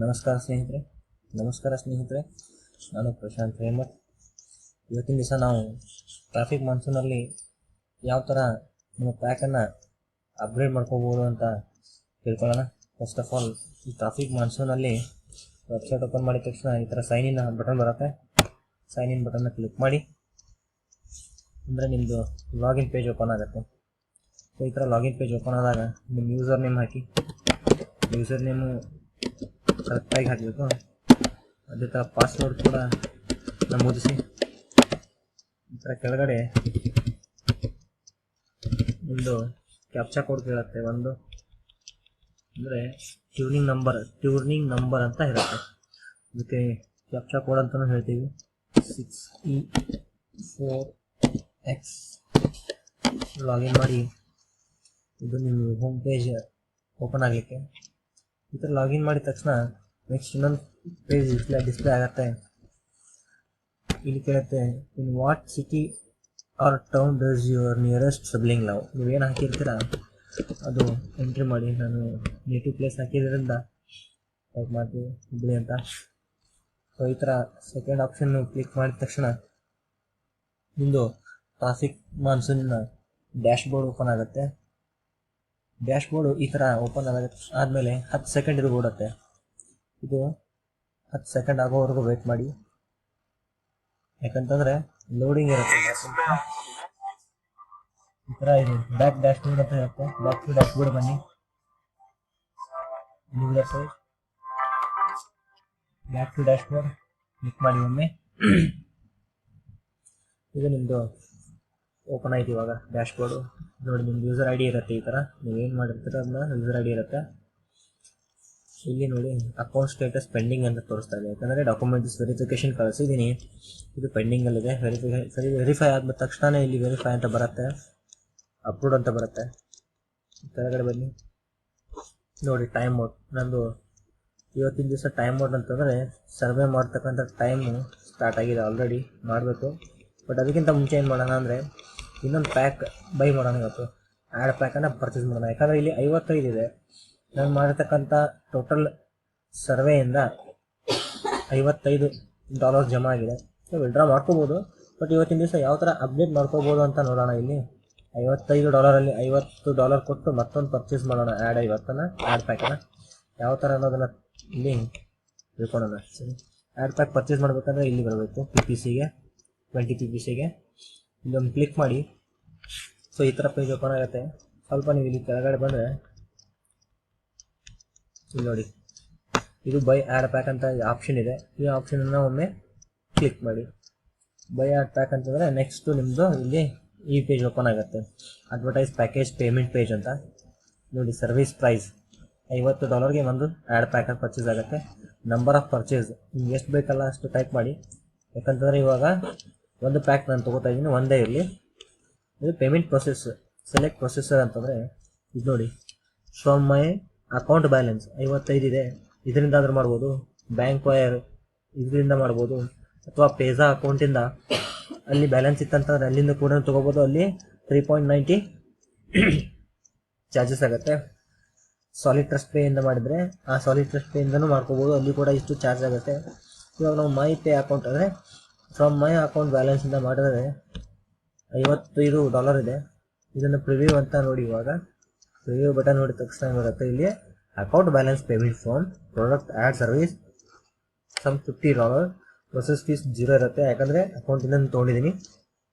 ನಮಸ್ಕಾರ ಸ್ನೇಹಿತರೆ, ನಾನು ಪ್ರಶಾಂತ್ ಹೇಮತ್. ಇವತ್ತಿನ ದಿವಸ ನಾವು ಟ್ರಾಫಿಕ್ ಮಾನ್ಸೂನಲ್ಲಿ ಯಾವ ಥರ ನಮ್ಮ ಪ್ಯಾಕನ್ನು ಅಪ್ಗ್ರೇಡ್ ಮಾಡ್ಕೋಬೋದು ಅಂತ ತಿಳ್ಕೊಳ್ಳೋಣ. ಫಸ್ಟ್ ಆಫ್ ಆಲ್, ಈ ಟ್ರಾಫಿಕ್ ಮಾನ್ಸೂನಲ್ಲಿ ವೆಬ್ಸೈಟ್ ಓಪನ್ ಮಾಡಿದ ತಕ್ಷಣ ಈ ಥರ ಸೈನ್ ಇನ್ ಬಟನ್ ಬರುತ್ತೆ. ಸೈನ್ ಇನ್ ಬಟನ್ನ ಕ್ಲಿಕ್ ಮಾಡಿ ಅಂದರೆ ನಿಮ್ಮದು ಲಾಗಿನ್ ಪೇಜ್ ಓಪನ್ ಆಗುತ್ತೆ. ಸೊ ಈ ಥರ ಲಾಗಿನ್ ಪೇಜ್ ಓಪನ್ ಆದಾಗ ನಿಮ್ಮ ಯೂಸರ್ ನೇಮ್ ಹಾಕಿ, ಯೂಸರ್ ನೇಮು ಕರೆಕ್ಟಾಗಿ ಹಾಕಬೇಕು. ಅದೇ ಥರ ಪಾಸ್ವರ್ಡ್ ಕೂಡ ನಮೂದಿಸಿ. ಈ ಥರ ಕೆಳಗಡೆ ಒಂದು ಕ್ಯಾಪ್ಚಾ ಕೋಡ್ ಕೇಳುತ್ತೆ. ಒಂದು ಅಂದರೆ ಟ್ಯೂನಿಂಗ್ ನಂಬರ್ ಅಂತ ಇರುತ್ತೆ. ಅದಕ್ಕೆ ಕ್ಯಾಪ್ಚಾ ಕೋಡ್ ಅಂತಲೂ ಹೇಳ್ತೀವಿ. 6E4X ಲಾಗಿನ್ ಮಾಡಿ. ಇದು ನಿಮ್ಮ ಹೋಮ್ ಪೇಜ್ ಓಪನ್ ಆಗಲಿಕ್ಕೆ. ಈ ಥರ ಲಾಗಿನ್ ಮಾಡಿದ ತಕ್ಷಣ ನೆಕ್ಸ್ಟ್ ಇನ್ನೊಂದು ಪೇಜ್ ಡಿಸ್ಪ್ಲೇ ಆಗುತ್ತೆ. ಇಲ್ಲಿ ಕೇಳುತ್ತೆ, in what city or town does your nearest sibling live. ನೀವೇನು ಹಾಕಿರ್ತೀರ ಅದು ಎಂಟ್ರಿ ಮಾಡಿ. ನಾನು ನೇಟಿವ್ ಪ್ಲೇಸ್ ಹಾಕಿದ್ರಿಂದ ಟೈಪ್ ಮಾಡ್ತೀವಿ ಹುಬ್ಬಳ್ಳಿ ಅಂತ. ಸೊ ಈ ಥರ ಸೆಕೆಂಡ್ ಆಪ್ಷನ್ನು ಕ್ಲಿಕ್ ಮಾಡಿದ ತಕ್ಷಣ ನಿಮ್ಮದು ಟ್ರಾಫಿಕ್ ಮಾನ್ಸೂನ್ನ ಡ್ಯಾಶ್ಬೋರ್ಡ್ ಓಪನ್ ಆಗುತ್ತೆ. ಡ್ಯಾಶ್ಬೋರ್ಡು ಈ ಥರ ಓಪನ್ ಆದಮೇಲೆ 10 ಸೆಕೆಂಡ್ ಇದು ಓಡುತ್ತೆ. ಇದು 10 ಸೆಕೆಂಡ್ ಆಗೋವರೆಗೂ ವೆಯ್ಟ್ ಮಾಡಿ, ಯಾಕಂತಂದರೆ ಲೋಡಿಂಗ್ ಇರುತ್ತೆ. ಈ ಥರ ಇದು ಬ್ಯಾಕ್ ಡ್ಯಾಶ್ಬೋರ್ಡ್ ಅಂತ ಇರುತ್ತೆ. ಬ್ಯಾಕ್ ಟು ಡ್ಯಾಶ್ಬೋರ್ಡ್ ಬನ್ನಿ. ಬ್ಯಾಕ್ ಟು ಡ್ಯಾಶ್ಬೋರ್ಡ್ ಕ್ಲಿಕ್ ಮಾಡಿ ಒಮ್ಮೆ. ಇದು ನಿಮ್ಮದು ಓಪನ್ ಆಯ್ತು ಇವಾಗ ಡ್ಯಾಶ್ಬೋರ್ಡು. ನೋಡಿ, ನಿಮ್ದು ಯೂಸರ್ ಐ ಡಿ ಇರುತ್ತೆ. ಈ ಥರ ನೀವೇನು ಮಾಡಿರ್ತೀರ ಅದನ್ನ ಯೂಸರ್ ಐ ಡಿ ಇರುತ್ತೆ. ಇಲ್ಲಿ ನೋಡಿ, ಅಕೌಂಟ್ ಸ್ಟೇಟಸ್ ಪೆಂಡಿಂಗ್ ಅಂತ ತೋರಿಸ್ತಾ ಇದೆ. ಯಾಕಂದರೆ ಡಾಕ್ಯುಮೆಂಟ್ಸ್ ವೆರಿಫಿಕೇಷನ್ ಕಳಿಸಿದ್ದೀನಿ, ಇದು ಪೆಂಡಿಂಗಲ್ಲಿದೆ. ವೆರಿಫೈ ಆದ ತಕ್ಷಣ ಇಲ್ಲಿ ವೆರಿಫೈ ಅಂತ ಬರುತ್ತೆ, ಅಪ್ರೂವ್ಡ್ ಅಂತ ಬರುತ್ತೆ. ಕೆಳಗಡೆ ಬನ್ನಿ. ನೋಡಿ, ಟೈಮ್ ಮೋಡ್ ನಂದು ಇವತ್ತಿನ ದಿವಸ ಟೈಮ್ ಮೋಡ್ ಅಂತಂದರೆ ಸರ್ವೆ ಮಾಡ್ತಕ್ಕಂಥ ಟೈಮು ಸ್ಟಾರ್ಟ್ ಆಗಿದೆ. ಆಲ್ರೆಡಿ ಮಾಡಬೇಕು. ಬಟ್ ಅದಕ್ಕಿಂತ ಮುಂಚೆ ಏನು ಮಾಡೋಣ ಅಂದರೆ ಇನ್ನೊಂದು ಪ್ಯಾಕ್ ಬೈ ಮಾಡೋಣ. ಇವತ್ತು ಆ್ಯಡ್ ಪ್ಯಾಕನ್ನು ಪರ್ಚೇಸ್ ಮಾಡೋಣ. ಯಾಕಂದರೆ ಇಲ್ಲಿ 55 ಇದೆ. ನಾನು ಮಾಡಿರ್ತಕ್ಕಂಥ ಟೋಟಲ್ ಸರ್ವೆಯಿಂದ $55 ಜಮಾ ಆಗಿದೆ. ಸೊ ವಿಡ್ರಾ ಮಾಡ್ಕೋಬೋದು. ಬಟ್ ಇವತ್ತಿನ ದಿವಸ ಯಾವ ಥರ ಅಪ್ಡೇಟ್ ಮಾಡ್ಕೋಬೋದು ಅಂತ ನೋಡೋಣ. ಇಲ್ಲಿ $55 $50 ಕೊಟ್ಟು ಮತ್ತೊಂದು ಪರ್ಚೇಸ್ ಮಾಡೋಣ. ಆ್ಯಡ್ 50 ಆ್ಯಡ್ ಪ್ಯಾಕನ್ನು ಯಾವ ಥರ ಅನ್ನೋದನ್ನು ಇಲ್ಲಿ ತಿಳ್ಕೊಳ್ಳೋಣ. ಸರಿ, ಆ್ಯಡ್ ಪ್ಯಾಕ್ ಪರ್ಚೇಸ್ ಮಾಡಬೇಕಂದ್ರೆ ಇಲ್ಲಿ ಬರಬೇಕು. PPCಗೆ 20 PPCಗೆ ಇಲ್ಲೊಂದು ಕ್ಲಿಕ್ ಮಾಡಿ. ಸೊ ಈ ಥರ ಪೇಜ್ ಓಪನ್ ಆಗುತ್ತೆ. ಸ್ವಲ್ಪ ನೀವು ಇಲ್ಲಿ ಕೆಳಗಡೆ ಬಂದರೆ ಇಲ್ಲಿ ನೋಡಿ, ಇದು ಬೈ ಆ್ಯಡ್ ಪ್ಯಾಕ್ ಅಂತ ಆಪ್ಷನ್ ಇದೆ. ಈ ಆಪ್ಷನನ್ನು ಒಮ್ಮೆ ಕ್ಲಿಕ್ ಮಾಡಿ. ಬೈ ಆ್ಯಡ್ ಪ್ಯಾಕ್ ಅಂತಂದರೆ ನೆಕ್ಸ್ಟು ನಿಮ್ಮದು ಇಲ್ಲಿ ಈ ಪೇಜ್ ಓಪನ್ ಆಗುತ್ತೆ. ಅಡ್ವರ್ಟೈಸ್ ಪ್ಯಾಕೇಜ್ ಪೇಮೆಂಟ್ ಪೇಜ್ ಅಂತ ನೋಡಿ. ಸರ್ವಿಸ್ ಪ್ರೈಸ್ $50ಗೆ ಒಂದು ಆ್ಯಡ್ ಪ್ಯಾಕ್ ಪರ್ಚೇಸ್ ಆಗುತ್ತೆ. ನಂಬರ್ ಆಫ್ ಪರ್ಚೇಸ್ ನಿಮ್ಗೆ ಎಷ್ಟು ಬೇಕಲ್ಲ ಅಷ್ಟು ಟೈಪ್ ಮಾಡಿ. ಯಾಕಂತಂದರೆ ಇವಾಗ ಒಂದು ಪ್ಯಾಕ್ ನಾನು ತೊಗೋತಾ ಇದ್ದೀನಿ, ಒಂದೇ ಇರಲಿ. ಇದು ಪೇಮೆಂಟ್ ಪ್ರೊಸೆಸ್ ಸೆಲೆಕ್ಟ್ ಪ್ರೊಸೆಸರ್ ಅಂತಂದರೆ ಇದು ನೋಡಿ, ಫ್ರಮ್ ಮೈ ಅಕೌಂಟ್ ಬ್ಯಾಲೆನ್ಸ್ 55 ಇದೆ. ಇದರಿಂದಾದ್ರೂ ಮಾಡ್ಬೋದು, ಬ್ಯಾಂಕ್ ವೈರ್ ಇದರಿಂದ ಮಾಡ್ಬೋದು, ಅಥವಾ ಪೇಜಾ ಅಕೌಂಟಿಂದ ಅಲ್ಲಿ ಬ್ಯಾಲೆನ್ಸ್ ಇತ್ತಂತಂದರೆ ಅಲ್ಲಿಂದ ಕೂಡ ತೊಗೋಬೋದು. ಅಲ್ಲಿ 3.90 ಚಾರ್ಜಸ್ ಆಗುತ್ತೆ. ಸಾಲಿಡ್ ಟ್ರಸ್ಟ್ ಪೇಯಿಂದ ಮಾಡಿದರೆ ಆ ಸಾಲಿಡ್ ಟ್ರಸ್ಟ್ ಪೇಯಿಂದನೂ ಮಾಡ್ಕೋಬೋದು, ಅಲ್ಲಿ ಕೂಡ ಇಷ್ಟು ಚಾರ್ಜ್ ಆಗುತ್ತೆ. ಇವಾಗ ನಾವು ಮೈ ಪೇ ಅಕೌಂಟ್ ಅಂದರೆ ಫ್ರಮ್ ಮೈ ಅಕೌಂಟ್ ಬ್ಯಾಲೆನ್ಸಿಂದ ಮಾಡಿದ್ರೆ $55 ಇದೆ. ಇದನ್ನು ಪ್ರಿವ್ಯೂ ಅಂತ ನೋಡಿ. ಇವಾಗ ಪ್ರಿವ್ಯೂ ಬಟನ್ ನೋಡಿದ ತಕ್ಷಣ ಬರುತ್ತೆ ಇಲ್ಲಿ account balance payment form product and service sum $50 process fees 0 ಇರುತ್ತೆ. ಯಾಕಂದರೆ ಅಕೌಂಟಿಂದ ತೊಗೊಂಡಿದ್ದೀನಿ.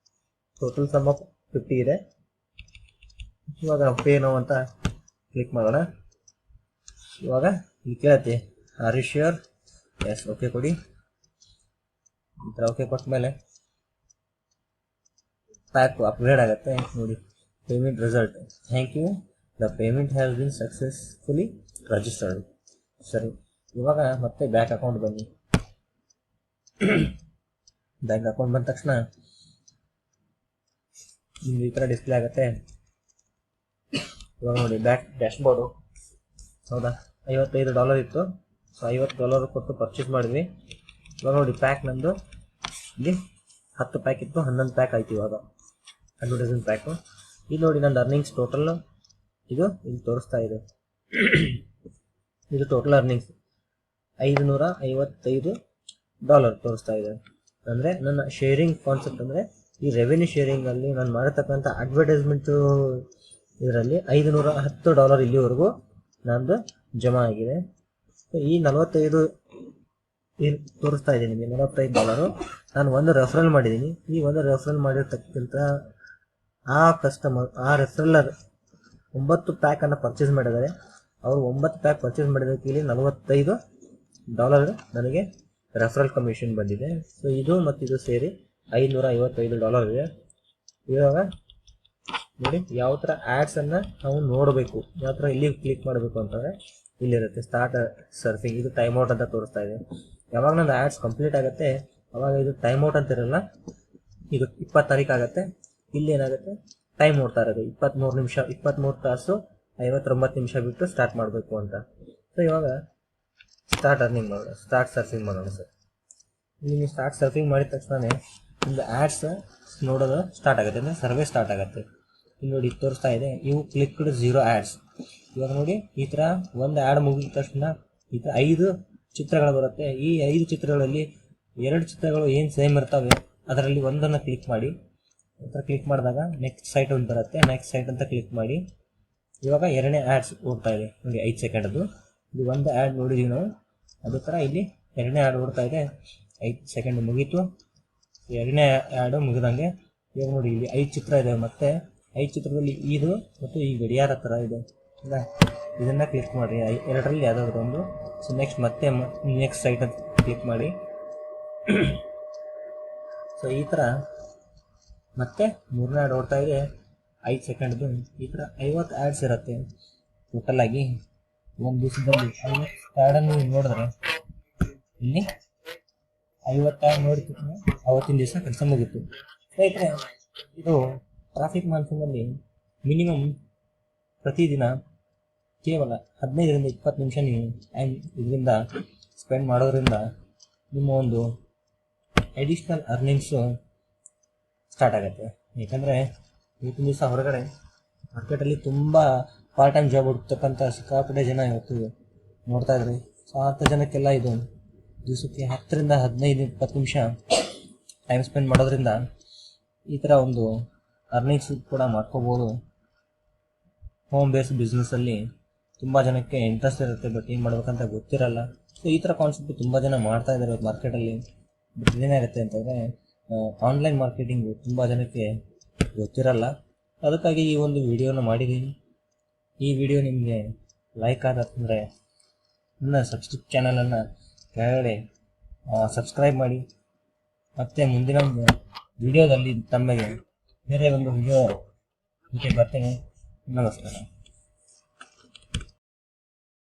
ಟೋಟಲ್ ಸಮ್ ಆಫ್ 50 ಇದೆ. ಇವಾಗ ಪೇ ನೋ ಅಂತ ಕ್ಲಿಕ್ ಮಾಡೋಣ. ಇವಾಗ ಇಲ್ಲಿ ಕೇಳತ್ತೆ, are you sure? Yes, okay ಕೊಡಿ. ಈ ಥರ ಓಕೆ ಕೊಟ್ಟ ಮೇಲೆ ಪ್ಯಾಕ್ ಅಪ್ಗ್ರೇಡ್ ಆಗುತ್ತೆ. ನೋಡಿ, payment result, thank you, the payment has been successfully registered. ಸರಿ, ಇವಾಗ ಮತ್ತೆ ಬ್ಯಾಂಕ್ ಅಕೌಂಟ್ ಬನ್ನಿ. ಬ್ಯಾಂಕ್ ಅಕೌಂಟ್ ಬಂದ ತಕ್ಷಣ ನಿಮ್ಗೆ ಈ ಥರ ಡಿಸ್ಪ್ಲೇ ಆಗುತ್ತೆ. ಇವಾಗ ನೋಡಿ, ಬ್ಯಾಕ್ ಡ್ಯಾಶ್ಬೋರ್ಡು. ಹೌದಾ, $55 ಇತ್ತು. ಸೊ $50 ಕೊಟ್ಟು ಪರ್ಚೇಸ್ ಮಾಡಿದ್ವಿ. ಇವಾಗ ನೋಡಿ, ಪ್ಯಾಕ್ ನಂದು ಇಲ್ಲಿ 10 ಪ್ಯಾಕ್ ಇತ್ತು, 11 ಪ್ಯಾಕ್ ಆಯ್ತು ಇವಾಗ ಅಡ್ವರ್ಟೈಸ್ಮೆಂಟ್ ಪ್ಯಾಕು. ಇಲ್ಲಿ ನೋಡಿ, ನನ್ನ ಅರ್ನಿಂಗ್ಸ್ ಟೋಟಲ್ ಇದು ಇಲ್ಲಿ ತೋರಿಸ್ತಾ ಇದೆ. ಇದು ಟೋಟಲ್ ಅರ್ನಿಂಗ್ಸ್ $555 ತೋರಿಸ್ತಾ ಇದೆ. ಅಂದರೆ ನನ್ನ ಶೇರಿಂಗ್ ಕಾನ್ಸೆಪ್ಟ್ ಅಂದರೆ ಈ ರೆವೆನ್ಯೂ ಶೇರಿಂಗಲ್ಲಿ ನಾನು ಮಾಡಿರ್ತಕ್ಕಂಥ ಅಡ್ವರ್ಟೈಸ್ಮೆಂಟು ಇದರಲ್ಲಿ $510 ಇಲ್ಲಿವರೆಗೂ ನಂದು ಜಮಾ ಆಗಿದೆ. ಈ 45 ಏನು ತೋರಿಸ್ತಾ ಇದೆ ನಿಮಗೆ $45. ನಾನು ಒಂದು ರೆಫರಲ್ ಮಾಡಿದ್ದೀನಿ. ಈ ಒಂದು ರೆಫರಲ್ ಮಾಡಿರ್ತಕ್ಕಂಥ ಆ ರೆಫರಲ್ಲರ್ 9 ಪ್ಯಾಕನ್ನು ಪರ್ಚೇಸ್ ಮಾಡಿದ್ದಾರೆ. ಅವರು 9 ಪ್ಯಾಕ್ ಪರ್ಚೇಸ್ ಮಾಡಿದ್ದಕ್ಕೆ ಇಲ್ಲಿ $45 ನನಗೆ ರೆಫರಲ್ ಕಮಿಷನ್ ಬಂದಿದೆ. ಸೊ ಇದು ಮತ್ತು ಇದು ಸೇರಿ $555 ಇದೆ. ಇವಾಗ ನೋಡಿ ಯಾವ ಥರ ಆ್ಯಡ್ಸನ್ನು ನಾವು ನೋಡಬೇಕು, ಯಾವ ಥರ ಇಲ್ಲಿ ಕ್ಲಿಕ್ ಮಾಡಬೇಕು ಅಂತಂದರೆ ಇಲ್ಲಿರುತ್ತೆ ಸ್ಟಾರ್ಟ್ ಸರ್ಫಿಂಗ್. ಇದು ಟೈಮ್ ಔಟ್ ಅಂತ ತೋರಿಸ್ತಾ ಇದೆ. ಯಾವಾಗ ನನ್ನ ಆ್ಯಡ್ಸ್ ಕಂಪ್ಲೀಟ್ ಆಗುತ್ತೆ ಅವಾಗ ಇದು ಟೈಮ್ ಔಟ್ ಅಂತ ಇರಲ್ಲ, ಇದು 20 ತಾರೀಕು ಆಗುತ್ತೆ. ಇಲ್ಲಿ ಏನಾಗುತ್ತೆ ಟೈಮ್ ನೋಡ್ತಾ ಇರೋದು 23 ನಿಮಿಷ 23 ತಾಸು 59 ನಿಮಿಷ ಬಿಟ್ಟು ಸ್ಟಾರ್ಟ್ ಮಾಡಬೇಕು ಅಂತ. ಸೊ ಇವಾಗ ಸ್ಟಾರ್ಟ್ ಅರ್ನಿಂಗ್ ಮಾಡೋಣ, ಸ್ಟಾರ್ಟ್ ಸರ್ಫಿಂಗ್ ಮಾಡೋಣ ಸರ್. ನೀವು ಸ್ಟಾರ್ಟ್ ಸರ್ಫಿಂಗ್ ಮಾಡಿದ ತಕ್ಷಣ ನಿಮ್ಮದು ಆ್ಯಡ್ಸ್ ನೋಡೋದು ಸ್ಟಾರ್ಟ್ ಆಗುತ್ತೆ, ಅಂದರೆ ಸರ್ವೆ ಸ್ಟಾರ್ಟ್ ಆಗುತ್ತೆ. ಇಲ್ಲಿ ನೋಡಿ ತೋರಿಸ್ತಾ ಇದೆ ಇವು ಕ್ಲಿಕ್ಡ್ 0 ಆ್ಯಡ್ಸ್. ಇವಾಗ ನೋಡಿ ಈ ಥರ ಒಂದು ಆ್ಯಡ್ ಮುಗಿದ ತಕ್ಷಣ ಈ ಥರ 5 ಚಿತ್ರಗಳು ಬರುತ್ತೆ. ಈ 5 ಚಿತ್ರಗಳಲ್ಲಿ 2 ಚಿತ್ರಗಳು ಏನು ಸೇಮ್ ಇರ್ತವೆ ಅದರಲ್ಲಿ ಒಂದನ್ನು ಕ್ಲಿಕ್ ಮಾಡಿ. ಆ ಕ್ಲಿಕ್ ಮಾಡಿದಾಗ ನೆಕ್ಸ್ಟ್ ಸೈಟ್ ಒಂದು ಬರುತ್ತೆ, ನೆಕ್ಸ್ಟ್ ಸೈಟ್ ಅಂತ ಕ್ಲಿಕ್ ಮಾಡಿ. ಇವಾಗ 2ನೇ ಆ್ಯಡ್ಸ್ ಓಡ್ತಾ ಇದೆ ನೋಡಿ 5 ಸೆಕೆಂಡದು. ಇದು ಒಂದು ಆ್ಯಡ್ ನೋಡಿದ್ದೀವಿ ನಾವು, ಅದೇ ಥರ ಇಲ್ಲಿ 2ನೇ ಆ್ಯಡ್ ಓಡ್ತಾ ಇದೆ. 5 ಸೆಕೆಂಡ್ ಮುಗೀತು, 2ನೇ ಆ್ಯಡು ಮುಗಿದಂಗೆ. ಇವಾಗ ನೋಡಿ ಇಲ್ಲಿ 5 ಚಿತ್ರ ಇದೆ, ಮತ್ತು 5 ಚಿತ್ರದಲ್ಲಿ ಇದು ಮತ್ತು ಈ ಗಡಿಯಾರ ಥರ ಇದೆ ಇಲ್ಲ, ಇದನ್ನು ಕ್ಲಿಕ್ ಮಾಡಿ. 2ರಲ್ಲಿ ಯಾವುದಾದ್ರು ಒಂದು. ಸೊ ನೆಕ್ಸ್ಟ್ ಸೈಟ್ ಅಂತ ಕ್ಲಿಕ್ ಮಾಡಿ. ಸೊ ಈ ಥರ ಮತ್ತೆ 3ನೇ ಆ್ಯಡ್ ಓಡ್ತಾ ಇದೆ 5 ಸೆಕೆಂಡ್ದು. ಈ ಥರ 50 ಆ್ಯಡ್ಸ್ ಇರುತ್ತೆ ಟೋಟಲಾಗಿ. ಒಂದು ದಿವಸದಲ್ಲಿ 50 ಆ್ಯಡನ್ನು ನೋಡಿದ್ರೆ ಇಲ್ಲಿ 50 ಆ್ಯಡ್ ನೋಡಿದ ಅವತ್ತಿನ ದಿವಸ ಕೆಲಸ ಮುಗಿತು. ಸ್ನೇಹಿತರೆ, ಇದು ಟ್ರಾಫಿಕ್ ಮಾನ್ಸೂನಲ್ಲಿ ಮಿನಿಮಮ್ ಪ್ರತಿದಿನ ಕೇವಲ 15ರಿಂದ 20 ನಿಮಿಷ ನೀವು ಟೈಮ್ ಇದರಿಂದ ಸ್ಪೆಂಡ್ ಮಾಡೋದ್ರಿಂದ ನಿಮ್ಮ ಒಂದು ಅಡಿಷ್ನಲ್ ಅರ್ನಿಂಗ್ಸು ಸ್ಟಾರ್ಟ್ ಆಗುತ್ತೆ. ಯಾಕಂದರೆ ಇವತ್ತಿನ ದಿವಸ ಹೊರಗಡೆ ಮಾರ್ಕೆಟಲ್ಲಿ ತುಂಬ ಪಾರ್ಟ್ ಟೈಮ್ ಜಾಬ್ ಹುಡುಕ್ತಕ್ಕಂಥ ಸಿಕ್ಕಾಪಟ್ಟೆ ಜನ ಇವತ್ತು ನೋಡ್ತಾ ಇದ್ರಿ. ಸೊ ಅಂಥ ಜನಕ್ಕೆಲ್ಲ ಇದು ದಿವಸಕ್ಕೆ 10ರಿಂದ 15-20 ನಿಮಿಷ ಟೈಮ್ ಸ್ಪೆಂಡ್ ಮಾಡೋದ್ರಿಂದ ಈ ಥರ ಒಂದು ಅರ್ನಿಂಗ್ಸ್ ಕೂಡ ಮಾಡ್ಕೋಬೋದು. ಹೋಮ್ ಬೇಸ್ಡ್ ಬಿಸ್ನೆಸ್ಸಲ್ಲಿ ತುಂಬ ಜನಕ್ಕೆ ಇಂಟ್ರೆಸ್ಟ್ ಇರುತ್ತೆ, ಬಟ್ ಏನು ಮಾಡ್ಬೇಕಂತ ಗೊತ್ತಿರಲ್ಲ. ಸೊ ಈ ಥರ ಕಾನ್ಸೆಪ್ಟ್ ತುಂಬ ಜನ ಮಾಡ್ತಾ ಇದ್ದಾರೆ ಇವತ್ತು ಮಾರ್ಕೆಟಲ್ಲಿ. ಬಟ್ ಏನಾಗುತ್ತೆ ಅಂತಂದರೆ ಆನ್ಲೈನ್ ಮಾರ್ಕೆಟಿಂಗು ತುಂಬ ಜನಕ್ಕೆ ಗೊತ್ತಿರಲ್ಲ. ಅದಕ್ಕಾಗಿ ಈ ಒಂದು ವಿಡಿಯೋನ ಮಾಡಿದ್ದೀನಿ. ಈ ವಿಡಿಯೋ ನಿಮಗೆ ಲೈಕ್ ಆದಂದರೆ ನನ್ನ ಚಾನಲನ್ನು ಕೆಳಗಡೆ ಸಬ್ಸ್ಕ್ರೈಬ್ ಮಾಡಿ. ಮತ್ತು ಮುಂದಿನ ವಿಡಿಯೋದಲ್ಲಿ ತಮಗೆ ಬೇರೆ ಒಂದು ವಿಡಿಯೋ ಬರ್ತೀನಿ. ನಮಸ್ಕಾರ.